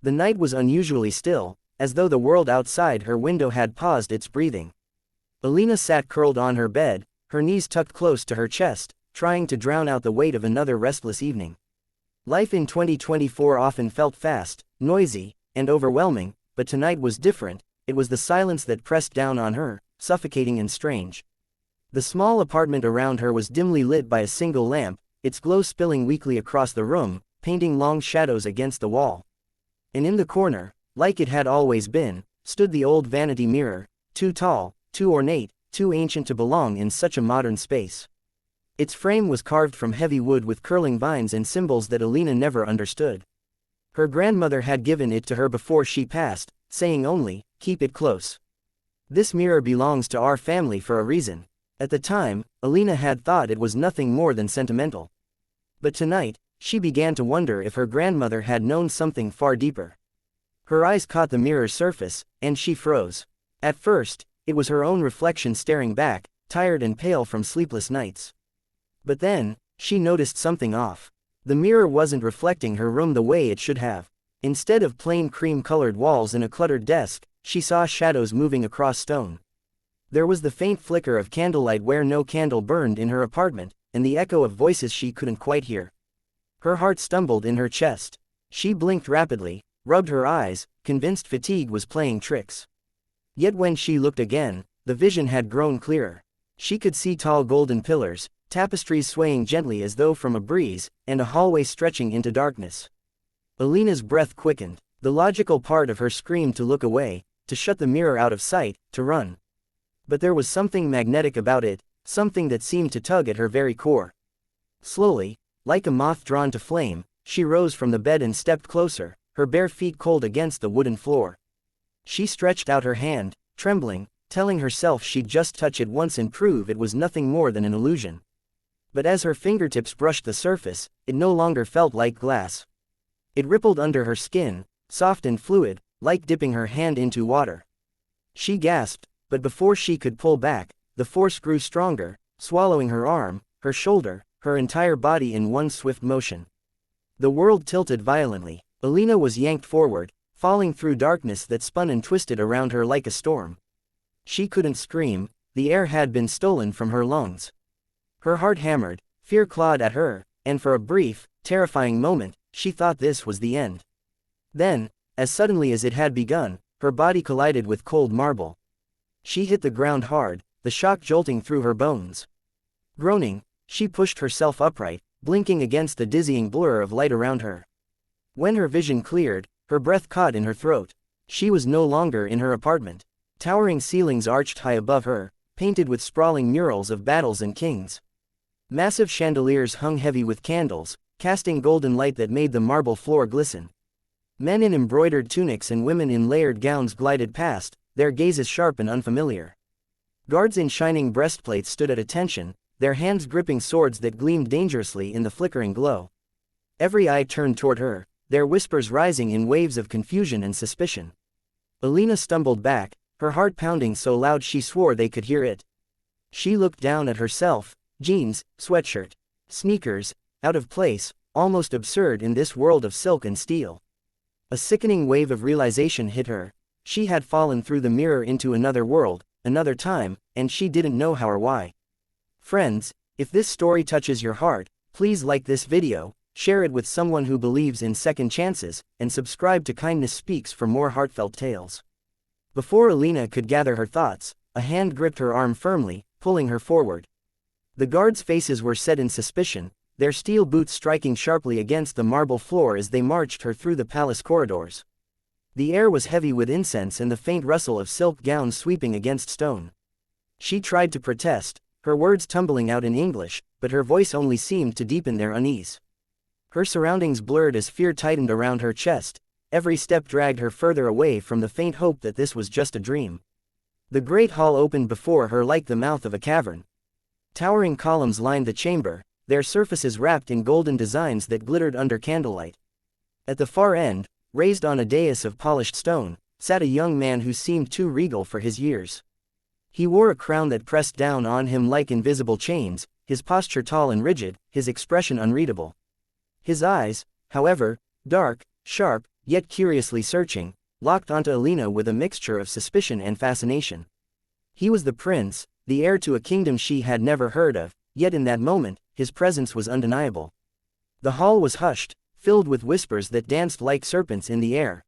The night was unusually still, as though the world outside her window had paused its breathing. Elina sat curled on her bed, her knees tucked close to her chest, trying to drown out the weight of another restless evening. Life in 2024 often felt fast, noisy, and overwhelming, but tonight was different. It was the silence that pressed down on her, suffocating and strange. The small apartment around her was dimly lit by a single lamp, its glow spilling weakly across the room, painting long shadows against the wall. And in the corner, like it had always been, stood the old vanity mirror, too tall, too ornate, too ancient to belong in such a modern space. Its frame was carved from heavy wood with curling vines and symbols that Elina never understood. Her grandmother had given it to her before she passed, saying only, "Keep it close. This mirror belongs to our family for a reason." At the time, Elina had thought it was nothing more than sentimental. But tonight, she began to wonder if her grandmother had known something far deeper. Her eyes caught the mirror's surface, and she froze. At first, it was her own reflection staring back, tired and pale from sleepless nights. But then, she noticed something off. The mirror wasn't reflecting her room the way it should have. Instead of plain cream-colored walls and a cluttered desk, she saw shadows moving across stone. There was the faint flicker of candlelight where no candle burned in her apartment, and the echo of voices she couldn't quite hear. Her heart stumbled in her chest. She blinked rapidly, rubbed her eyes, convinced fatigue was playing tricks. Yet when she looked again, the vision had grown clearer. She could see tall golden pillars, tapestries swaying gently as though from a breeze, and a hallway stretching into darkness. Elina's breath quickened. The logical part of her screamed to look away, to shut the mirror out of sight, to run. But there was something magnetic about it, something that seemed to tug at her very core. Slowly, like a moth drawn to flame, she rose from the bed and stepped closer, her bare feet cold against the wooden floor. She stretched out her hand, trembling, telling herself she'd just touch it once and prove it was nothing more than an illusion. But as her fingertips brushed the surface, it no longer felt like glass. It rippled under her skin, soft and fluid, like dipping her hand into water. She gasped, but before she could pull back, the force grew stronger, swallowing her arm, her shoulder, her entire body in one swift motion. The world tilted violently. Elina was yanked forward, falling through darkness that spun and twisted around her like a storm. She couldn't scream, the air had been stolen from her lungs. Her heart hammered, fear clawed at her, and for a brief, terrifying moment, she thought this was the end. Then, as suddenly as it had begun, her body collided with cold marble. She hit the ground hard, the shock jolting through her bones. Groaning, she pushed herself upright, blinking against the dizzying blur of light around her. When her vision cleared, her breath caught in her throat. She was no longer in her apartment. Towering ceilings arched high above her, painted with sprawling murals of battles and kings. Massive chandeliers hung heavy with candles, casting golden light that made the marble floor glisten. Men in embroidered tunics and women in layered gowns glided past, their gazes sharp and unfamiliar. Guards in shining breastplates stood at attention, their hands gripping swords that gleamed dangerously in the flickering glow. Every eye turned toward her, their whispers rising in waves of confusion and suspicion. Elina stumbled back, her heart pounding so loud she swore they could hear it. She looked down at herself, jeans, sweatshirt, sneakers, out of place, almost absurd in this world of silk and steel. A sickening wave of realization hit her. She had fallen through the mirror into another world, another time, and she didn't know how or why. Friends, if this story touches your heart, please like this video, share it with someone who believes in second chances, and subscribe to Kindness Speaks for more heartfelt tales. Before Elina could gather her thoughts, a hand gripped her arm firmly, pulling her forward. The guards' faces were set in suspicion, their steel boots striking sharply against the marble floor as they marched her through the palace corridors. The air was heavy with incense and the faint rustle of silk gowns sweeping against stone. She tried to protest, her words tumbling out in English, but her voice only seemed to deepen their unease. Her surroundings blurred as fear tightened around her chest, every step dragged her further away from the faint hope that this was just a dream. The great hall opened before her like the mouth of a cavern. Towering columns lined the chamber, their surfaces wrapped in golden designs that glittered under candlelight. At the far end, raised on a dais of polished stone, sat a young man who seemed too regal for his years. He wore a crown that pressed down on him like invisible chains, his posture tall and rigid, his expression unreadable. His eyes, however, dark, sharp, yet curiously searching, locked onto Elina with a mixture of suspicion and fascination. He was the prince, the heir to a kingdom she had never heard of, yet in that moment, his presence was undeniable. The hall was hushed, filled with whispers that danced like serpents in the air.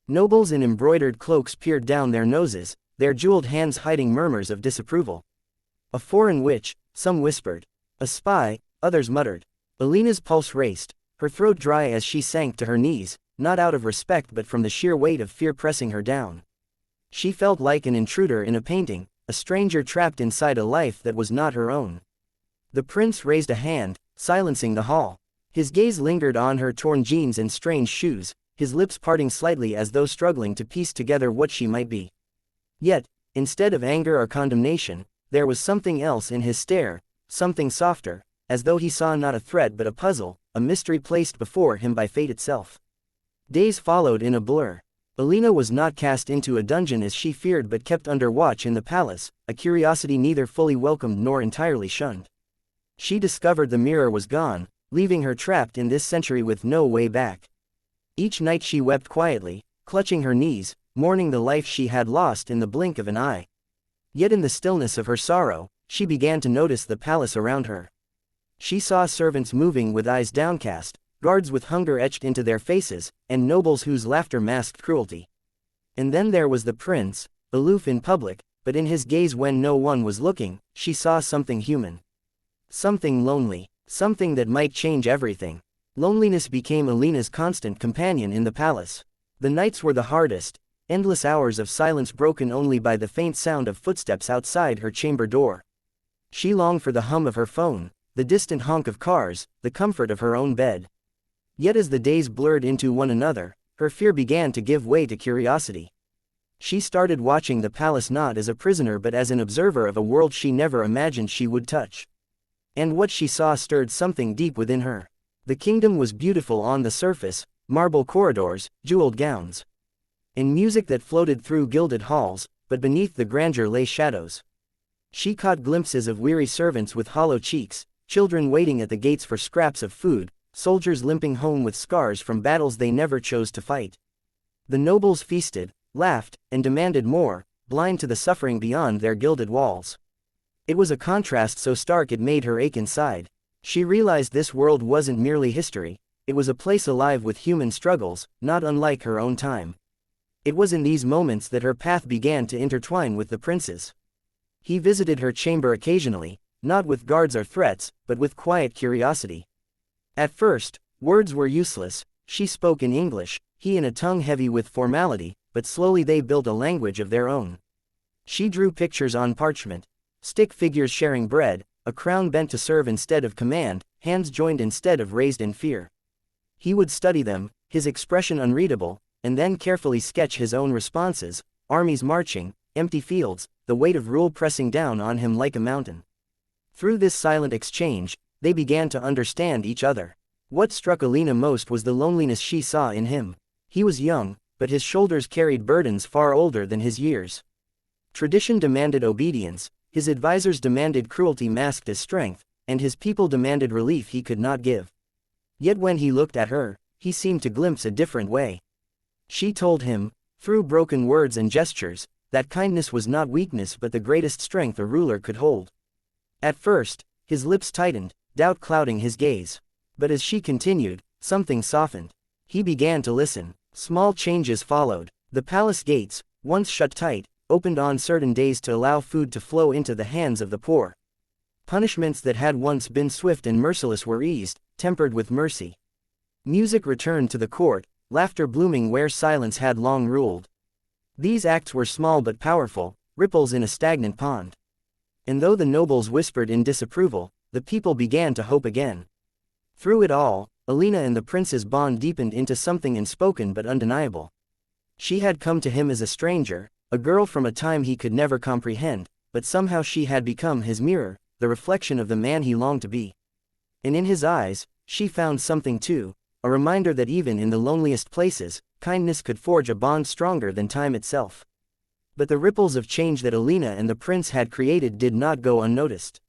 Nobles in embroidered cloaks peered down their noses, their jeweled hands hiding murmurs of disapproval. A foreign witch, some whispered. A spy, others muttered. Elina's pulse raced, her throat dry as she sank to her knees, not out of respect but from the sheer weight of fear pressing her down. She felt like an intruder in a painting, a stranger trapped inside a life that was not her own. The prince raised a hand, silencing the hall. His gaze lingered on her torn jeans and strange shoes, his lips parting slightly as though struggling to piece together what she might be. Yet, instead of anger or condemnation, there was something else in his stare, something softer, as though he saw not a threat but a puzzle, a mystery placed before him by fate itself. Days followed in a blur. Elina was not cast into a dungeon as she feared but kept under watch in the palace, a curiosity neither fully welcomed nor entirely shunned. She discovered the mirror was gone, leaving her trapped in this century with no way back. Each night she wept quietly, clutching her knees, mourning the life she had lost in the blink of an eye. Yet in the stillness of her sorrow, she began to notice the palace around her. She saw servants moving with eyes downcast, guards with hunger etched into their faces, and nobles whose laughter masked cruelty. And then there was the prince, aloof in public, but in his gaze when no one was looking, she saw something human. Something lonely, something that might change everything. Loneliness became Elina's constant companion in the palace. The nights were the hardest, endless hours of silence broken only by the faint sound of footsteps outside her chamber door. She longed for the hum of her phone, the distant honk of cars, the comfort of her own bed. Yet as the days blurred into one another, her fear began to give way to curiosity. She started watching the palace not as a prisoner but as an observer of a world she never imagined she would touch. And what she saw stirred something deep within her. The kingdom was beautiful on the surface, marble corridors, jeweled gowns, and music that floated through gilded halls, but beneath the grandeur lay shadows. She caught glimpses of weary servants with hollow cheeks, children waiting at the gates for scraps of food, soldiers limping home with scars from battles they never chose to fight. The nobles feasted, laughed, and demanded more, blind to the suffering beyond their gilded walls. It was a contrast so stark it made her ache inside. She realized this world wasn't merely history, it was a place alive with human struggles, not unlike her own time. It was in these moments that her path began to intertwine with the prince's. He visited her chamber occasionally, not with guards or threats, but with quiet curiosity. At first, words were useless, she spoke in English, he in a tongue heavy with formality, but slowly they built a language of their own. She drew pictures on parchment, stick figures sharing bread, a crown bent to serve instead of command, hands joined instead of raised in fear. He would study them, his expression unreadable, and then carefully sketch his own responses, armies marching, empty fields, the weight of rule pressing down on him like a mountain. Through this silent exchange, they began to understand each other. What struck Elina most was the loneliness she saw in him. He was young, but his shoulders carried burdens far older than his years. Tradition demanded obedience, his advisors demanded cruelty masked as strength, and his people demanded relief he could not give. Yet when he looked at her, he seemed to glimpse a different way. She told him, through broken words and gestures, that kindness was not weakness but the greatest strength a ruler could hold. At first, his lips tightened, doubt clouding his gaze. But as she continued, something softened. He began to listen. Small changes followed. The palace gates, once shut tight, opened on certain days to allow food to flow into the hands of the poor. Punishments that had once been swift and merciless were eased, tempered with mercy. Music returned to the court, laughter blooming where silence had long ruled. These acts were small but powerful, ripples in a stagnant pond. And though the nobles whispered in disapproval, the people began to hope again. Through it all, Elina and the prince's bond deepened into something unspoken but undeniable. She had come to him as a stranger, a girl from a time he could never comprehend, but somehow she had become his mirror, the reflection of the man he longed to be. And in his eyes, she found something too, a reminder that even in the loneliest places, kindness could forge a bond stronger than time itself. But the ripples of change that Elina and the prince had created did not go unnoticed.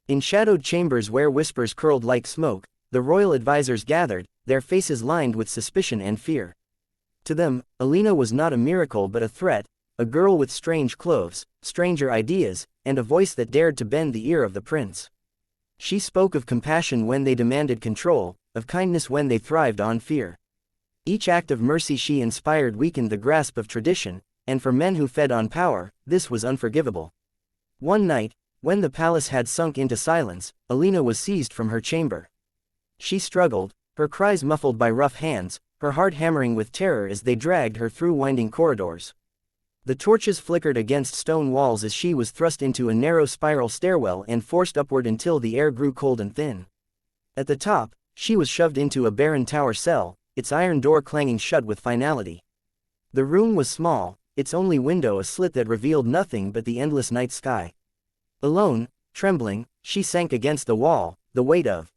In shadowed chambers where whispers curled like smoke, the royal advisors gathered, their faces lined with suspicion and fear. To them, Elina was not a miracle but a threat, a girl with strange clothes, stranger ideas, and a voice that dared to bend the ear of the prince. She spoke of compassion when they demanded control, of kindness when they thrived on fear. Each act of mercy she inspired weakened the grasp of tradition, and for men who fed on power, this was unforgivable. One night, when the palace had sunk into silence, Elina was seized from her chamber. She struggled, her cries muffled by rough hands, her heart hammering with terror as they dragged her through winding corridors. The torches flickered against stone walls as she was thrust into a narrow spiral stairwell and forced upward until the air grew cold and thin. At the top, she was shoved into a barren tower cell, its iron door clanging shut with finality. The room was small, its only window a slit that revealed nothing but the endless night sky. Alone, trembling, she sank against the wall, the weight of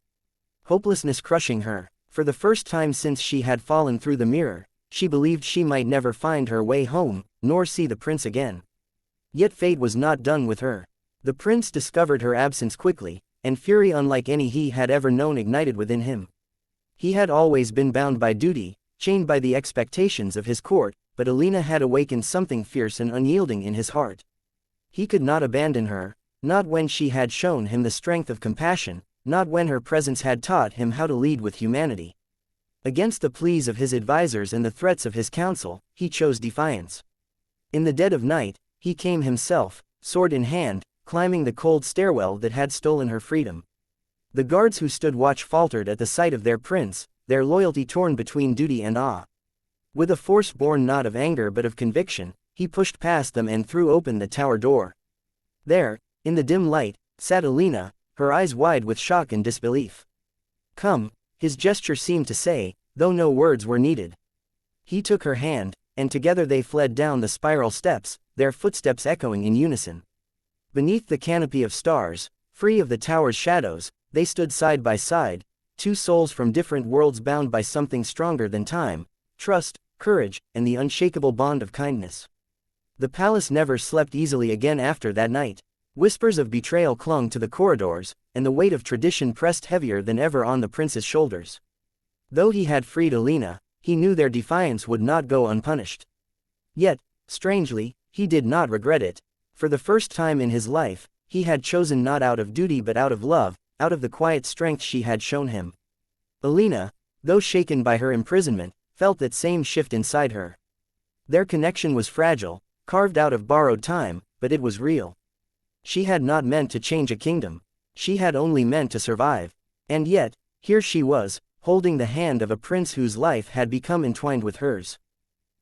hopelessness crushing her. For the first time since she had fallen through the mirror, she believed she might never find her way home, nor see the prince again. Yet fate was not done with her. The prince discovered her absence quickly, and fury unlike any he had ever known ignited within him. He had always been bound by duty, chained by the expectations of his court, but Elina had awakened something fierce and unyielding in his heart. He could not abandon her, not when she had shown him the strength of compassion, not when her presence had taught him how to lead with humanity. Against the pleas of his advisors and the threats of his council, he chose defiance. In the dead of night, he came himself, sword in hand, climbing the cold stairwell that had stolen her freedom. The guards who stood watch faltered at the sight of their prince, their loyalty torn between duty and awe. With a force born not of anger but of conviction, he pushed past them and threw open the tower door. There, in the dim light, sat Elina, her eyes wide with shock and disbelief. "Come," his gesture seemed to say, though no words were needed. He took her hand, and together they fled down the spiral steps, their footsteps echoing in unison. Beneath the canopy of stars, free of the tower's shadows, they stood side by side, two souls from different worlds bound by something stronger than time, trust, courage, and the unshakable bond of kindness. The palace never slept easily again after that night. Whispers of betrayal clung to the corridors, and the weight of tradition pressed heavier than ever on the prince's shoulders. Though he had freed Elina, he knew their defiance would not go unpunished. Yet, strangely, he did not regret it. For the first time in his life, he had chosen not out of duty but out of love, out of the quiet strength she had shown him. Elina, though shaken by her imprisonment, felt that same shift inside her. Their connection was fragile, carved out of borrowed time, but it was real. She had not meant to change a kingdom. She had only meant to survive. And yet, here she was, holding the hand of a prince whose life had become entwined with hers.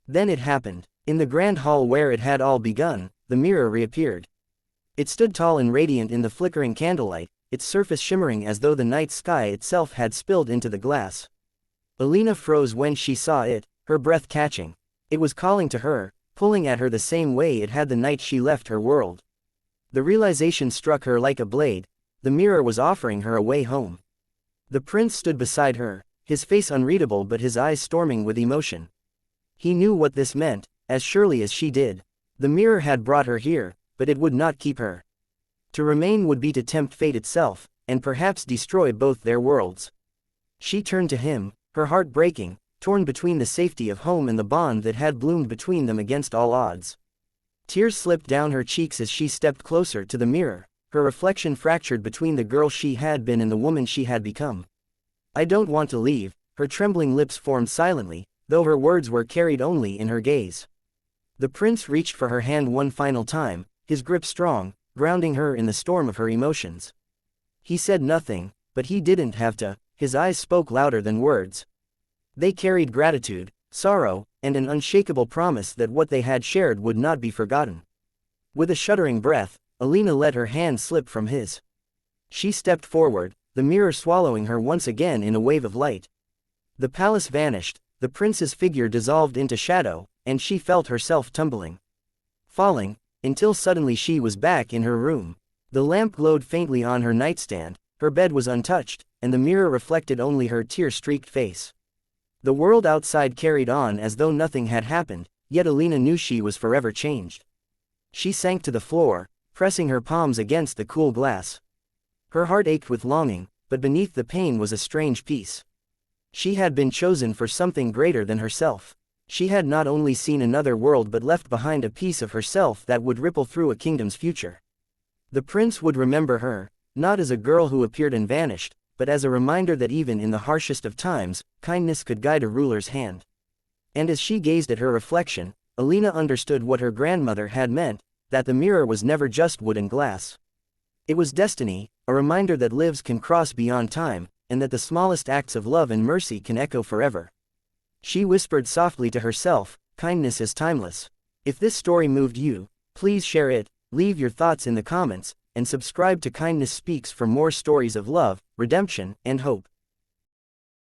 Then it happened. In the grand hall where it had all begun, the mirror reappeared. It stood tall and radiant in the flickering candlelight, its surface shimmering as though the night sky itself had spilled into the glass. Elina froze when she saw it, her breath catching. It was calling to her, pulling at her the same way it had the night she left her world. The realization struck her like a blade. The mirror was offering her a way home. The prince stood beside her, his face unreadable but his eyes storming with emotion. He knew what this meant, as surely as she did. The mirror had brought her here, but it would not keep her. To remain would be to tempt fate itself, and perhaps destroy both their worlds. She turned to him, her heart breaking, torn between the safety of home and the bond that had bloomed between them against all odds. Tears slipped down her cheeks as she stepped closer to the mirror, her reflection fractured between the girl she had been and the woman she had become. "I don't want to leave," her trembling lips formed silently, though her words were carried only in her gaze. The prince reached for her hand one final time, his grip strong, grounding her in the storm of her emotions. He said nothing, but he didn't have to. His eyes spoke louder than words. They carried gratitude, sorrow, and an unshakable promise that what they had shared would not be forgotten. With a shuddering breath, Elina let her hand slip from his. She stepped forward, the mirror swallowing her once again in a wave of light. The palace vanished, the prince's figure dissolved into shadow, and she felt herself tumbling. Falling, until suddenly she was back in her room. The lamp glowed faintly on her nightstand, her bed was untouched, and the mirror reflected only her tear-streaked face. The world outside carried on as though nothing had happened, yet Elina knew she was forever changed. She sank to the floor, pressing her palms against the cool glass. Her heart ached with longing, but beneath the pain was a strange peace. She had been chosen for something greater than herself. She had not only seen another world but left behind a piece of herself that would ripple through a kingdom's future. The prince would remember her, not as a girl who appeared and vanished, but as a reminder that even in the harshest of times, kindness could guide a ruler's hand. And as she gazed at her reflection, Elina understood what her grandmother had meant, that the mirror was never just wood and glass. It was destiny, a reminder that lives can cross beyond time, and that the smallest acts of love and mercy can echo forever. She whispered softly to herself, kindness is timeless. If this story moved you, please share it, leave your thoughts in the comments, and subscribe to Kindness Speaks for more stories of love, redemption, and hope.